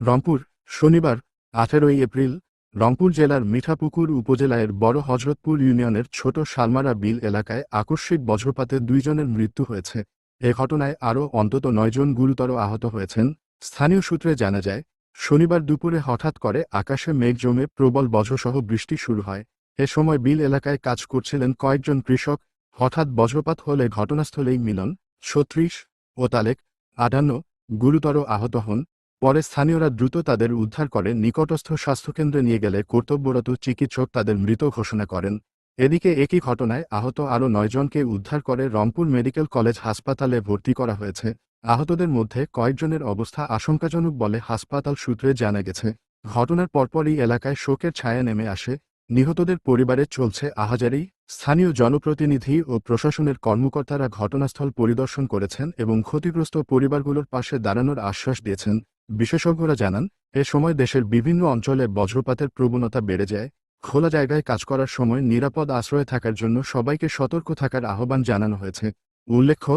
রংপুর শনিবার 18 এপ্রিল রংপুর জেলার মিঠাপুকুর উপজেলার বড় হযরতপুর ইউনিয়নের ছোট শালমারা বিল এলাকায় আকস্মিক বজ্রপাতে 2 জনের মৃত্যু হয়েছে। এ ঘটনায় আরও অন্তত 9 জন গুরুতর আহত হয়েছেন। স্থানীয় সূত্রে জানা যায়, শনিবার দুপুরে হঠাৎ করে আকাশে মেঘ জমে প্রবল বজ্রসহ বৃষ্টি শুরু হয়। এ সময় বিল এলাকায় কাজ করছিলেন কয়েকজন কৃষক। হঠাৎ বজ্রপাত হলে ঘটনাস্থলেই মিলন 36 ও তালেক 58 গুরুতর আহত হন। পরে স্থানীয়রা দ্রুত তাদের উদ্ধার করে নিকটস্থ স্বাস্থ্যকেন্দ্রে নিয়ে গেলে কর্তব্যরত চিকিৎসক তাদের মৃত ঘোষণা করেন। এদিকে একই ঘটনায় আহত আরও 9 জনকে উদ্ধার করে রংপুর মেডিকেল কলেজ হাসপাতালে ভর্তি করা হয়েছে। আহতদের মধ্যে কয়েকজনের অবস্থা আশঙ্কাজনক বলে হাসপাতাল সূত্রে জানা গেছে। ঘটনার পরপরই এলাকায় শোকের ছায়া নেমে আসে। নিহতদের পরিবারে চলছে আহাজারি। স্থানীয় জনপ্রতিনিধি ও প্রশাসনের কর্মকর্তারা ঘটনাস্থল পরিদর্শন করেছেন এবং ক্ষতিগ্রস্ত পরিবারগুলোর পাশে দাঁড়ানোর আশ্বাস দিয়েছেন। বিশেষজ্ঞরা জানান, এ সময় দেশের বিভিন্ন অঞ্চলে বজ্রপাতের প্রবণতা বেড়ে যায়। খোলা জায়গায় কাজ করার সময় নিরাপদ আশ্রয়ে থাকার জন্য সবাইকে সতর্ক থাকার আহ্বান জানানো হয়েছে। উল্লেখ্য,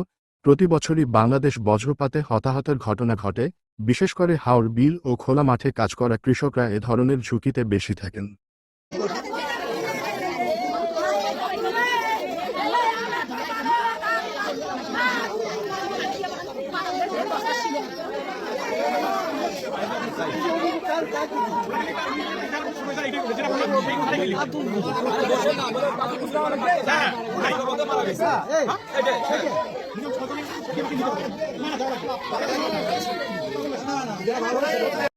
প্রতি বছরই বাংলাদেশ বজ্রপাতে হতাহতের ঘটনা ঘটে। বিশেষ করে হাওর বিল ও খোলা মাঠে কাজ করা কৃষকরা এ ধরনের ঝুঁকিতে বেশি থাকেন।